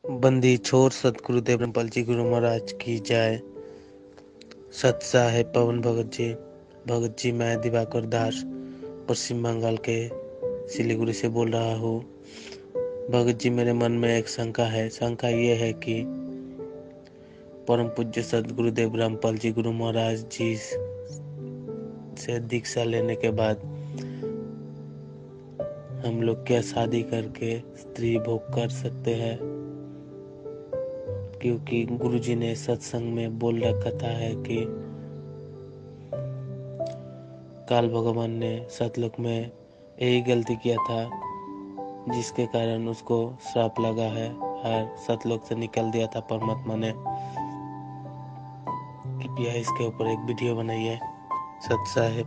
बंदी छोर सतगुरुदेव रामपाल जी गुरु महाराज की जय। सत साहेब पवन भगत जी मैं दिवाकर दास पश्चिम बंगाल के सिलीगुड़ी से बोल रहा हूँ। भगत जी, मेरे मन में एक शंका है। शंका ये है कि परम पूज्य सतगुरुदेव रामपाल जी गुरु महाराज जी से दीक्षा लेने के बाद हम लोग क्या शादी करके स्त्री भोग कर सकते हैं? क्योंकि गुरुजी ने सत्संग में बोल रखा था है कि काल भगवान ने सतलोक में यही गलती किया था जिसके कारण उसको श्राप लगा है और सतलोक से निकल दिया था परमात्मा ने। कृपया इसके ऊपर एक वीडियो बनाइए। सत साहेब।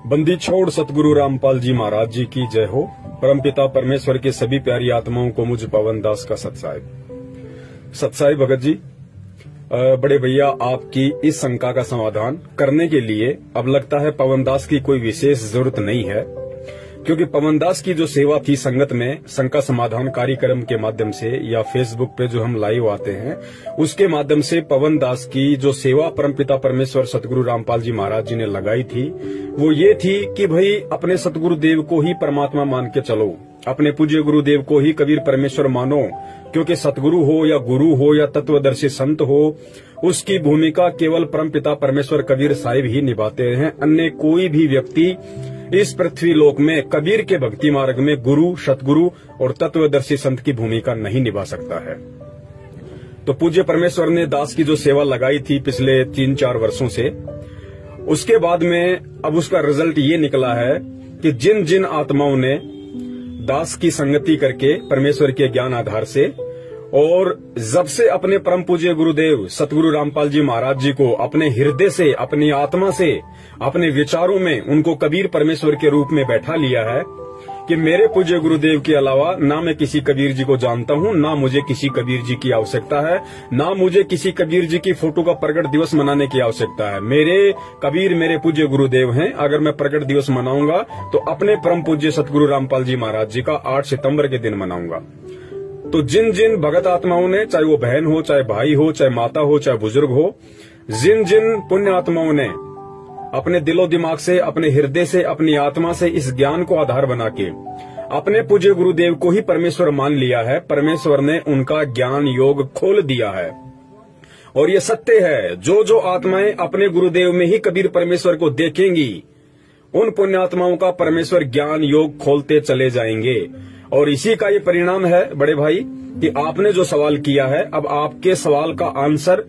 बंदी छोड़ सतगुरु रामपाल जी महाराज जी की जय हो। परमपिता परमेश्वर के सभी प्यारी आत्माओं को मुझ पवन दास का सत्साई भगत जी। बड़े भैया, आपकी इस शंका का समाधान करने के लिए अब लगता है पवन दास की कोई विशेष जरूरत नहीं है, क्योंकि पवन दास की जो सेवा थी संगत में शंका समाधान कार्यक्रम के माध्यम से या फेसबुक पे जो हम लाइव आते हैं उसके माध्यम से पवन दास की जो सेवा परमपिता परमेश्वर सतगुरु रामपाल जी महाराज जी ने लगाई थी वो ये थी कि भाई अपने सतगुरुदेव को ही परमात्मा मान के चलो, अपने पूज्य गुरुदेव को ही कबीर परमेश्वर मानो, क्योंकि सतगुरु हो या गुरु हो या तत्वदर्शी संत हो उसकी भूमिका केवल परमपिता परमेश्वर कबीर साहिब ही निभाते हैं। अन्य कोई भी व्यक्ति इस पृथ्वी लोक में कबीर के भक्ति मार्ग में गुरु, सतगुरु और तत्वदर्शी संत की भूमिका नहीं निभा सकता है। तो पूज्य परमेश्वर ने दास की जो सेवा लगाई थी पिछले 3-4 वर्षों से, उसके बाद में अब उसका रिजल्ट ये निकला है कि जिन जिन आत्माओं ने दास की संगति करके परमेश्वर के ज्ञान आधार से और जब से अपने परम पूज्य गुरुदेव सतगुरु रामपाल जी महाराज जी को अपने हृदय से, अपनी आत्मा से, अपने विचारों में उनको कबीर परमेश्वर के रूप में बैठा लिया है कि मेरे पूज्य गुरुदेव के अलावा ना मैं किसी कबीर जी को जानता हूँ, ना मुझे किसी कबीर जी की आवश्यकता है, ना मुझे किसी कबीर जी की फोटो का प्रकट दिवस मनाने की आवश्यकता है। मेरे कबीर मेरे पूज्य गुरुदेव हैं। अगर मैं प्रकट दिवस मनाऊंगा तो अपने परम पूज्य सतगुरु रामपाल जी महाराज जी का 8 सितंबर के दिन मनाऊंगा। तो जिन जिन भगत आत्माओं ने, चाहे वो बहन हो, चाहे भाई हो, चाहे माता हो, चाहे बुजुर्ग हो, जिन जिन पुण्य आत्माओं ने अपने दिलो दिमाग से, अपने हृदय से, अपनी आत्मा से इस ज्ञान को आधार बना के अपने पूज्य गुरुदेव को ही परमेश्वर मान लिया है, परमेश्वर ने उनका ज्ञान योग खोल दिया है। और ये सत्य है, जो जो आत्माएं अपने गुरुदेव में ही कबीर परमेश्वर को देखेंगी उन पुण्यात्माओं का परमेश्वर ज्ञान योग खोलते चले जाएंगे। और इसी का ये परिणाम है बड़े भाई कि आपने जो सवाल किया है, अब आपके सवाल का आंसर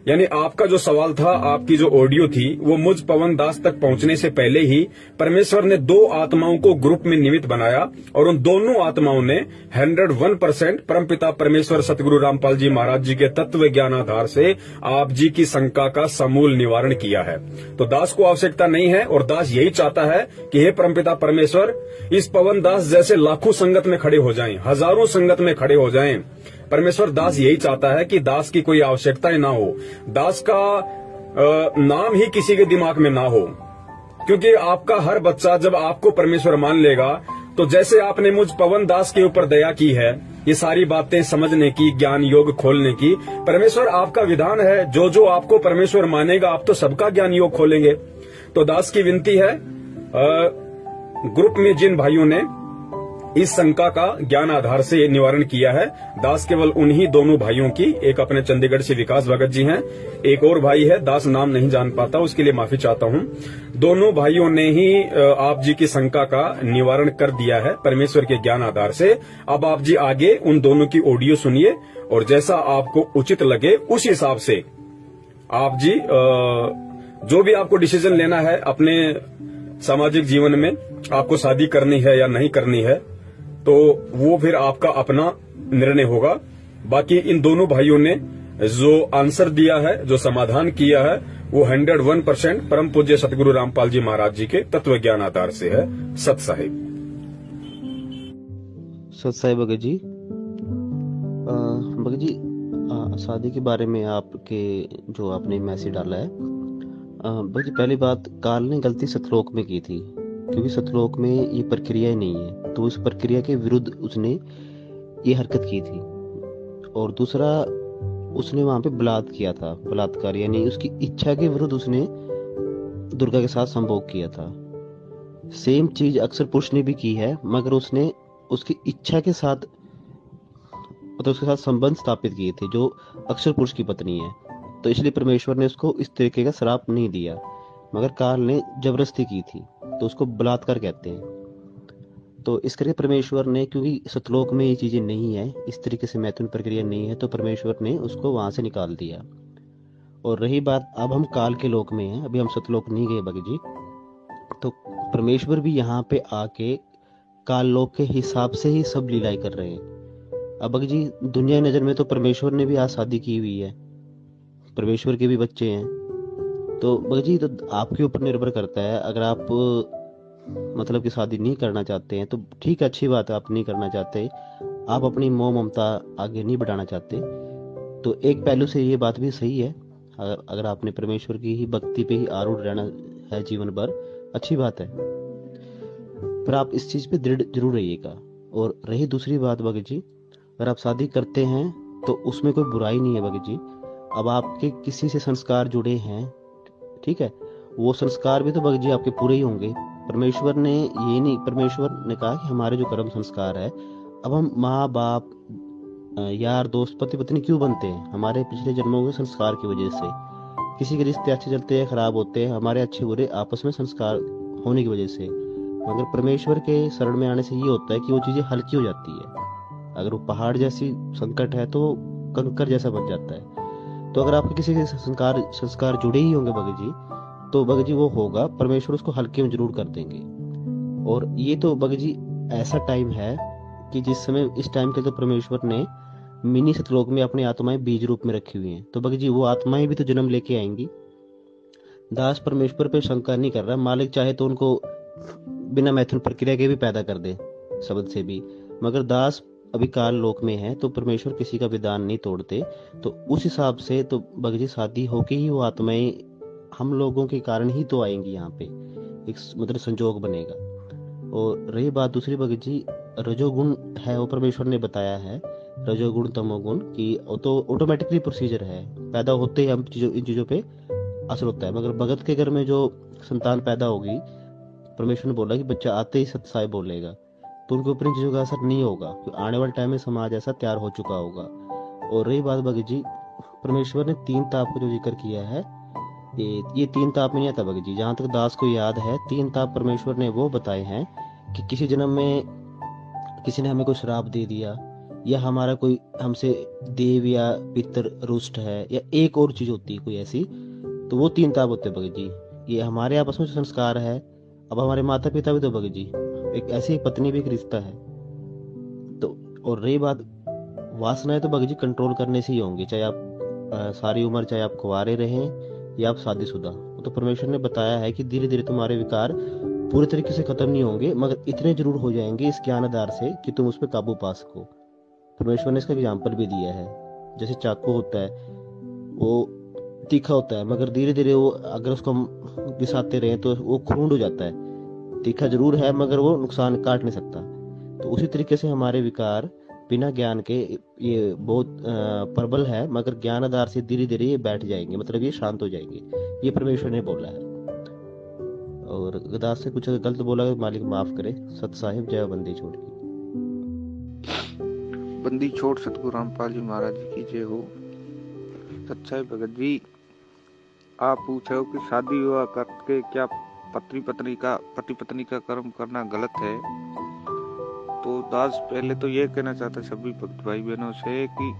यानी आपका जो सवाल था, आपकी जो ऑडियो थी वो मुझ पवन दास तक पहुंचने से पहले ही परमेश्वर ने 2 आत्माओं को ग्रुप में निमित्त बनाया और उन दोनों आत्माओं ने 101% परमपिता परमेश्वर सतगुरु रामपाल जी महाराज जी के तत्व ज्ञान आधार से आप जी की शंका का समूल निवारण किया है। तो दास को आवश्यकता नहीं है और दास यही चाहता है कि हे परमपिता परमेश्वर, इस पवन दास जैसे लाखों संगत में खड़े हो जाएं, हजारों संगत में खड़े हो जाएं। परमेश्वर दास यही चाहता है कि दास की कोई आवश्यकता ही ना हो, दास का नाम ही किसी के दिमाग में ना हो, क्योंकि आपका हर बच्चा जब आपको परमेश्वर मान लेगा तो जैसे आपने मुझ पवन दास के ऊपर दया की है ये सारी बातें समझने की, ज्ञान योग खोलने की, परमेश्वर आपका विधान है जो जो आपको परमेश्वर मानेगा आप तो सबका ज्ञान योग खोलेंगे। तो दास की विनती है, ग्रुप में जिन भाइयों ने इस शंका का ज्ञान आधार से निवारण किया है, दास केवल उन्हीं दोनों भाइयों की, एक अपने चंडीगढ़ से विकास भगत जी हैं, एक और भाई है, दास नाम नहीं जान पाता, उसके लिए माफी चाहता हूं। दोनों भाइयों ने ही आप जी की शंका का निवारण कर दिया है परमेश्वर के ज्ञान आधार से। अब आप जी आगे उन दोनों की ऑडियो सुनिए और जैसा आपको उचित लगे उस हिसाब से आप जी जो भी आपको डिसीजन लेना है अपने सामाजिक जीवन में, आपको शादी करनी है या नहीं करनी है, तो वो फिर आपका अपना निर्णय होगा। बाकी इन दोनों भाइयों ने जो आंसर दिया है, जो समाधान किया है, वो 101% परम पूज्य सतगुरु रामपाल जी महाराज जी के तत्व ज्ञान आधार से है। सत साहिब। सत साहिब भगत जी। भगत जी, शादी के बारे में आपके जो आपने मैसेज डाला है, भगत जी पहली बात, काल ने गलती सतलोक में की थी क्योंकि सतलोक में ये प्रक्रिया ही नहीं है, तो उस प्रक्रिया के विरुद्ध उसने ये हरकत की थी। और दूसरा उसने वहां पे बलात्कार यानी उसकी इच्छा के विरुद्ध उसने दुर्गा के साथ संभोग किया था। सेम चीज अक्सर पुरुष ने भी की है, मगर उसने उसकी इच्छा के साथ मतलब उसके साथ संबंध स्थापित किए थे, जो अक्सर पुरुष की पत्नी है। तो इसलिए परमेश्वर ने उसको इस तरीके का श्राप नहीं दिया, मगर काल ने जबरदस्ती की थी, तो उसको बलात्कार कहते हैं। तो इस करके परमेश्वर ने, क्योंकि सतलोक में ये चीजें नहीं है, इस तरीके से मैथुन प्रक्रिया नहीं है, तो परमेश्वर ने उसको वहां से निकाल दिया। और रही बात, अब हम काल के लोक में हैं, अभी हम सतलोक नहीं गए भगत जी। तो परमेश्वर भी यहाँ पे आके काल लोक के हिसाब से ही सब लीलाएं कर रहे हैं। अब भगत जी, दुनिया की नजर में तो परमेश्वर ने भी आज शादी की हुई है, परमेश्वर के भी बच्चे हैं। तो भगत जी, तो आपके ऊपर निर्भर करता है। अगर आप मतलब कि शादी नहीं करना चाहते हैं तो ठीक है, अच्छी बात है, आप नहीं करना चाहते, आप अपनी मोह ममता आगे नहीं बढ़ाना चाहते, तो एक पहलू से ये बात भी सही है। अगर आपने परमेश्वर की ही भक्ति पे ही आरूढ़ रहना है जीवन भर, अच्छी बात है, पर आप इस चीज पे दृढ़ जरूर रहिएगा। और रही दूसरी बात भगत जी, अगर आप शादी करते हैं तो उसमें कोई बुराई नहीं है भगत जी। अब आपके किसी से संस्कार जुड़े हैं, ठीक है, वो संस्कार भी तो भगत जी आपके पूरे ही होंगे। परमेश्वर ने ये नहीं, परमेश्वर ने कहा कि हमारे जो कर्म संस्कार है, अब हम माँ बाप यार दोस्त पति पत्नी क्यों बनते हैं? हमारे पिछले जन्मों के संस्कार की वजह से। किसी के रिश्ते अच्छे चलते हैं, खराब होते हैं, हमारे अच्छे बुरे आपस में संस्कार होने की वजह से। मगर परमेश्वर के शरण में आने से ये होता है कि वो चीजें हल्की हो जाती है। अगर वो पहाड़ जैसी संकट है तो कंकर जैसा बन जाता है। तो अगर आपके किसी के संस्कार जुड़े ही होंगे भगत जी, तो भगत जी वो होगा, परमेश्वर उसको हल्के में जरूर कर देंगे। और ये तो भगत जी ऐसा टाइम है कि जिस समय, इस टाइम के तो परमेश्वर ने मिनी सतलोक में अपनी आत्माएं बीज रूप में रखी हुई हैं। तो भगत जी वो आत्माएं भी तो जन्म लेके आएंगी। दास परमेश्वर पे शंका नहीं कर रहा, मालिक चाहे तो उनको बिना मैथुन प्रक्रिया के भी पैदा कर दे, शब्द से भी, मगर दास अभी काल लोक में है, तो परमेश्वर किसी का विधान नहीं तोड़ते। तो उस हिसाब से तो भगत जी शादी होके ही वो आत्माएं हम लोगों के कारण ही तो आएंगी यहाँ पे, एक मतलब संजोग बनेगा। और रही बात दूसरी भगत जी, रजोगुण है वो परमेश्वर ने बताया है, रजोगुण तमोगुण की तो ऑटोमेटिकली प्रोसीजर है, पैदा होते ही हम इन चीजों पे असर होता है। मगर भगत के घर में जो संतान पैदा होगी, परमेश्वर ने बोला कि बच्चा आते ही सत्य बोलेगा, तो उनके ऊपर इन चीजों का असर नहीं होगा, क्योंकि आने वाले टाइम में समाज ऐसा तैयार हो चुका होगा। और रही बात भगत जी, परमेश्वर ने 3 ताप का जो जिक्र किया है, ये 3 ताप में नहीं आता भगत जी, जहां तक दास को याद है 3 ताप परमेश्वर ने वो बताए हैं कि किसी जन्म में किसी ने हमें कोई श्राप दे दिया, या हमारा कोई हमसे देव या पितर रुष्ट है, या एक और चीज होती है कोई ऐसी, तो वो 3 ताप होते हैं भगत जी। ये हमारे आपस में जो संस्कार है, अब हमारे माता पिता भी तो भगत जी, एक ऐसी पत्नी भी एक रिश्ता है। तो और रही बात वासनाएं, तो भगत जी कंट्रोल करने से ही होंगे, चाहे आप सारी उम्र, चाहे आप कुंवारे रहें या आप शादीशुदा। तो परमेश्वर ने बताया है कि धीरे धीरे तुम्हारे विकार पूरे तरीके से खत्म नहीं होंगे, मगर इतने जरूर हो जाएंगे इस ज्ञान आधार से कि तुम उस पर काबू पा सको। परमेश्वर ने इसका एग्जाम्पल भी दिया है, जैसे चाकू होता है, वो तीखा होता है, मगर धीरे धीरे वो अगर उसको हम घिसाते रहे तो वो खूंड हो जाता है। तीखा जरूर है मगर वो नुकसान काट नहीं सकता। तो उसी तरीके से हमारे विकार बिना ज्ञान के ये बहुत प्रबल है, मगर ज्ञान आधार से धीरे धीरे ये बैठ जाएंगे, मतलब ये शांत हो जाएंगे, ये परमेश्वर ने बोला है। और गदास से कुछ अगर गलत बोला तो मालिक माफ करे। सत साहिब, जय बंदी छोड़ की। बंदी छोड़ सतगुरु रामपाल जी महाराज जी की जय हो। सच्चाई भगत जी, आप पूछे हो कि शादी विवाह करके क्या पति पत्नी का कर्म करना गलत है, तो दास पहले तो ये कहना चाहता सभी भक्त भाई बहनों से कि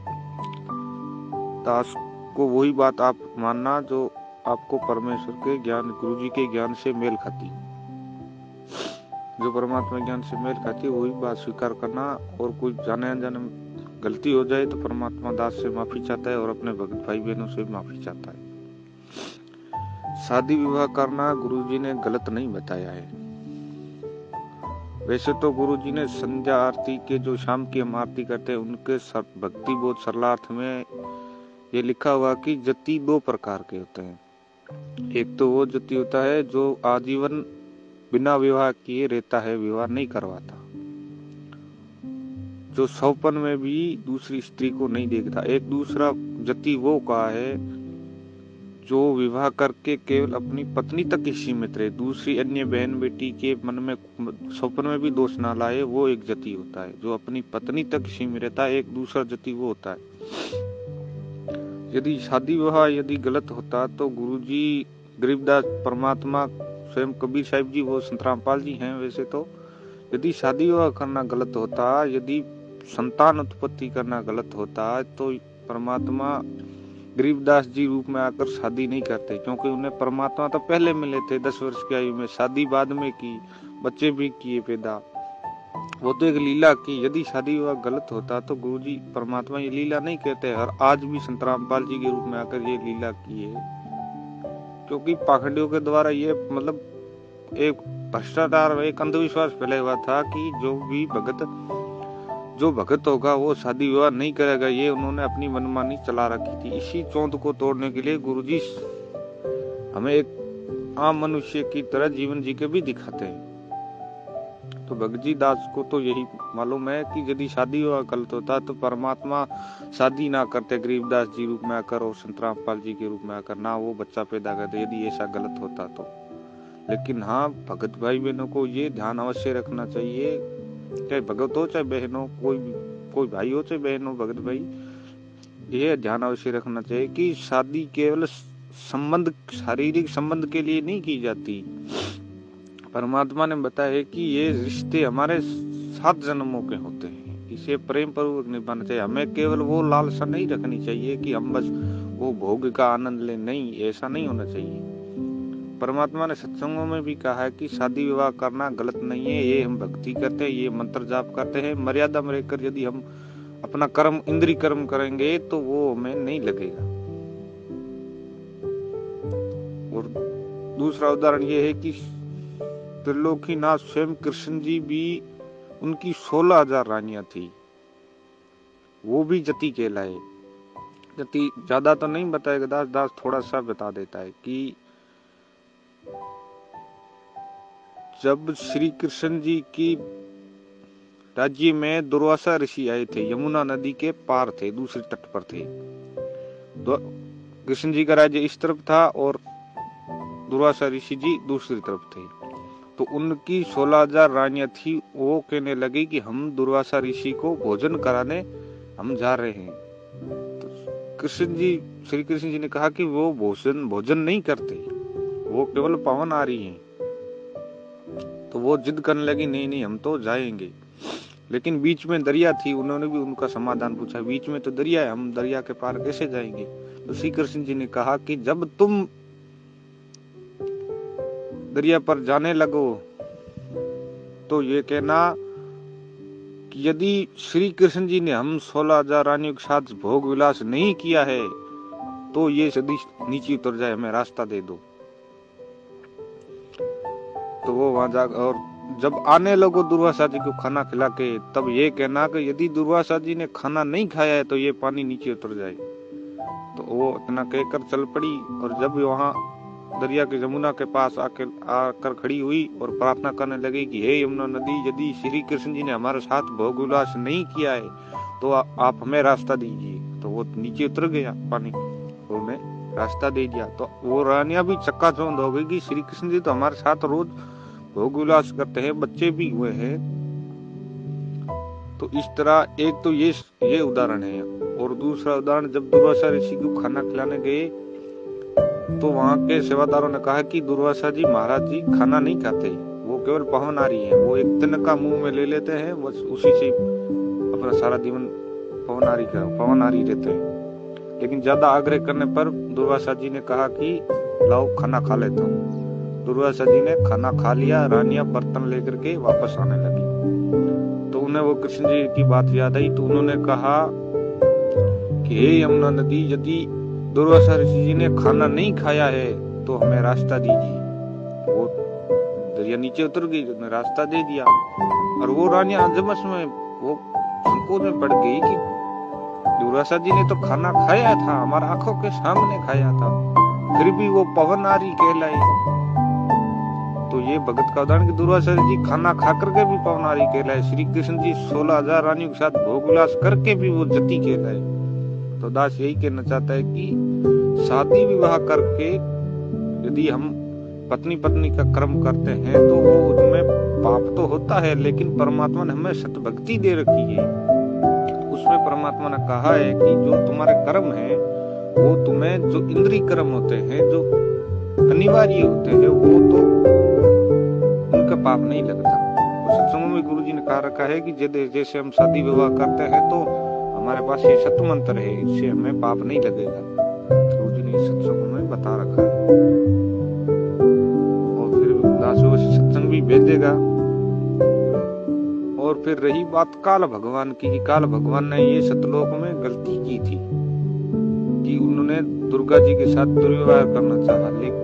दास को वही बात आप मानना जो आपको परमेश्वर के ज्ञान, गुरु जी के ज्ञान से मेल खाती, जो परमात्मा ज्ञान से मेल खाती है वही बात स्वीकार करना। और कोई जाने अनजाने गलती हो जाए तो परमात्मा दास से माफी चाहता है और अपने भक्त भाई बहनों से माफी चाहता है। शादी विवाह करना गुरु जी ने गलत नहीं बताया है। वैसे तो गुरु जी ने संध्या आरती के, जो शाम की हम आरती करते हैं, उनके भक्ति बोध सरलार्थ में ये लिखा हुआ कि जति 2 प्रकार के होते हैं। एक तो वो जति होता है जो आजीवन बिना विवाह किए रहता है, विवाह नहीं करवाता, जो सौपन में भी दूसरी स्त्री को नहीं देखता। एक दूसरा जति वो का है जो विवाह करके केवल अपनी पत्नी तक ही सीमित रहे, दूसरी अन्य बहन बेटी के मन में सौपन में भी दोष ना लाए, वो एक जति होता है। जो अपनी पत्नी तक सीमित रहता है, एक दूसरा जति वो होता है। यदि शादी विवाह यदि गलत होता तो गुरुजी गरीबदास परमात्मा स्वयं कबीर साहिब जी, वो संत रामपाल जी हैं वैसे तो, यदि शादी विवाह करना गलत होता, यदि संतान उत्पत्ति करना गलत होता तो परमात्मा गरीबदास जी रूप में आकर शादी नहीं करते, क्योंकि उन्हें परमात्मा तो पहले मिले थे 10 वर्ष की आयु में, शादी बाद में की, बच्चे भी किए पैदा, वो तो एक लीला की। यदि शादी विवाह गलत होता तो गुरुजी परमात्मा ये लीला नहीं कहते, और आज भी संत रामपाल जी के रूप में आकर ये लीला की है, क्योंकि पाखंडियों के द्वारा ये मतलब एक भ्रष्टाचार, एक अंधविश्वास फैला हुआ था कि जो भगत होगा वो शादी विवाह नहीं करेगा, ये उन्होंने अपनी मनमानी चला रखी थी। इसी चौंध को तोड़ने के लिए गुरुजी हमें एक आम मनुष्य की तरह जीवन जी के भी दिखाते हैं। तो भगत जी दास को तो यही मालूम है कि यदि शादी विवाह गलत होता तो परमात्मा शादी ना करते गरीबदास जी रूप में आकर और संत रामपाल जी के रूप में आकर, ना वो बच्चा पैदा करते यदि ऐसा गलत होता तो। लेकिन हाँ, भगत भाई बहनों को ये ध्यान अवश्य रखना चाहिए, चाहे भगत हो चाहे बहन हो, कोई भाई हो चाहे बहन हो, भगत भाई, ये ध्यान अवश्य रखना चाहिए कि शादी केवल संबंध, शारीरिक संबंध के लिए नहीं की जाती। परमात्मा ने बताया कि ये रिश्ते हमारे 7 जन्मों के होते हैं, इसे प्रेम पूर्वक निभाना चाहिए। हमें केवल वो लालसा नहीं रखनी चाहिए कि हम बस वो भोग का आनंद ले, नहीं, ऐसा नहीं होना चाहिए। परमात्मा ने सत्संगों में भी कहा है कि शादी विवाह करना गलत नहीं है, ये हम भक्ति करते हैं, ये मंत्र जाप करते हैं, मर्यादा में रहकर यदि हम अपना कर्म, इंद्रिय कर्म करेंगे तो वो हमें नहीं लगेगा। और दूसरा उदाहरण ये है कि त्रिलोकीनाथ स्वयं कृष्ण जी भी, उनकी 16,000 रानियां थी, वो भी जति कहलाए। जति ज्यादा तो नहीं बताएगा दास थोड़ा सा बता देता है कि जब श्री कृष्ण जी की राज्य में दुर्वासा ऋषि आए थे, यमुना नदी के पार थे, दूसरे तट पर थे। कृष्ण जी का राज्य इस तरफ था और दुर्वासा ऋषि जी दूसरी तरफ थे। तो उनकी 16,000 रानियां थी, वो कहने लगे कि हम दुर्वासा ऋषि को भोजन कराने हम जा रहे हैं। तो श्री कृष्ण जी ने कहा कि वो भोजन नहीं करते, वो केवल पावन आ रही हैं। तो वो जिद करने लगी, नहीं हम तो जाएंगे। लेकिन बीच में दरिया थी, उन्होंने भी उनका समाधान पूछा, बीच में तो दरिया है, हम दरिया के पार कैसे जाएंगे। तो श्री कृष्ण जी ने कहा कि जब तुम दरिया पर जाने लगो तो ये कहना कि यदि श्री कृष्ण जी ने हम 16,000 रानियों के साथ भोग विलास नहीं किया है तो ये सदी नीचे उतर जाए, हमें रास्ता दे दो। तो वो वहां जा, और जब आने लगो दुर्वासा जी को खाना खिला के, तब ये कहना कि यदि दुर्वासा जी ने खाना नहीं खाया है तो ये पानी नीचे उतर जाए। तो वो इतना कहकर चल पड़ी, और जब वहां दरिया के यमुना के पास आकर खड़ी हुई और प्रार्थना करने लगी कि हे यमुना नदी, यदि श्री कृष्ण जी ने हमारे साथ भोग विलास नहीं किया है तो आप हमें रास्ता दीजिए। तो वो नीचे उतर गया पानी, उन्हें रास्ता दे दिया। तो वो रानियां भी चक्काचौंध हो गई कि श्री कृष्ण जी तो हमारे साथ रोज भोग विलास करते हैं, बच्चे भी हुए हैं। तो इस तरह एक तो ये उदाहरण है। और दूसरा उदाहरण, जब दुर्वासा ऋषि को खाना खिलाने गए तो वहां के सेवादारों ने कहा कि दुर्वासा जी महाराज जी खाना नहीं खाते, वो केवल पवनारी है, वो एक तिनका मुंह में ले लेते हैं, बस उसी से अपना सारा जीवन पवनारी रहते हैं। लेकिन ज्यादा आग्रह करने पर दुर्वासा जी ने कहा कि लाओ खाना खा लेता हूँ। दुर्वासा जी ने खाना खा लिया, रानियां बर्तन लेकर के वापस आने लगी। तो उन्हें वो कृष्ण जी की बात याद आई, तो उन्होंने कहा कि हे यमुना नदी, यदि दुर्वासा ऋषि जी ने खाना नहीं खाया है तो हमें रास्ता दीजिए। वो दरिया नीचे उतर गई, उसने रास्ता दे दिया। और वो रानियां अंजमस में वो संकोच में पड़ गई कि दुर्वासा जी ने तो खाना खाया था, हमारे आंखों के सामने खाया था, फिर भी वो पवनारी कहलाई। तो ये भगत का उदाहरण कि दुर्वासा जी खाना खा करके भी पवनारी कहलाए, श्री कृष्ण जी 16,000 रानियों के साथ भोग विलास करके भी वो जति कहलाए। तो दास यही कहना चाहता है कि शादी विवाह करके यदि हम पत्नी पत्नी का कर्म करते हैं तो वो उनमें पाप तो होता है, लेकिन परमात्मा ने हमें सतभक्ति दे रखी है। उसमें परमात्मा ने कहा है कि जो तुम्हारे कर्म है वो तुम्हें, जो इंद्रिय कर्म होते हैं, जो अनिवार्य होते हैं, वो तो उनका पाप नहीं लगता। तो सत्संग में गुरु जी ने कहा रखा है कि जैसे हम शादी विवाह करते हैं तो हमारे पास ये सत्य मंत्र है, इससे हमें पाप नहीं लगेगा। गुरु जी ने सत्संग में बता रखा है। और फिर दासों से सत्संग भी भेजेगा। और फिर रही बात काल भगवान की, काल भगवान ने ये सतलोक में गलती की थी कि उन्होंने दुर्गा जी के साथ दुर्व्यवहार करना चाहा, लेकिन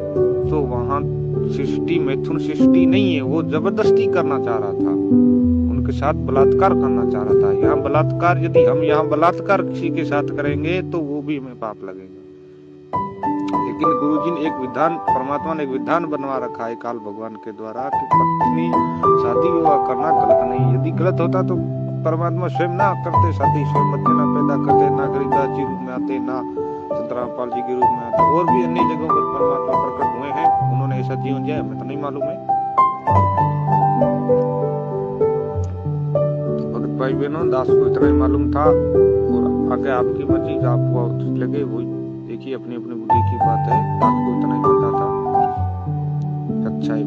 तो वहां सृष्टि मैथुन सृष्टि नहीं है, वो जबरदस्ती करना चाह रहा था, उनके साथ बलात्कार करना चाह रहा था। यहाँ बलात्कार, यदि हम यहाँ बलात्कार किसी के साथ करेंगे तो वो भी हमें पाप लगेगा। लेकिन गुरुजी ने एक विधान, परमात्मा ने एक विधान बनवा रखा है काल भगवान के द्वारा कि पत्नी शादी विवाह करना गलत नहीं। यदि गलत होता तो परमात्मा स्वयं ना करते शादी, स्वयं बच्चे ना पैदा करते, ना गरीबदास जी रूप में आते, ना संत रामपाल जी के रूप में आते। और भी अन्य जगहों पर परमात्मा प्रकट हुए हैं, उन्होंने ऐसा जीवन जिया, हमें तो नहीं मालूम है। तो भगत भाई बहनों, दास को इतना ही मालूम था और आगे आपकी मर्जी, आपको उचित लगे वही देखिए, अपनी अपनी बुद्धि की बात है। दास को इतना ही पता था। सच्चाई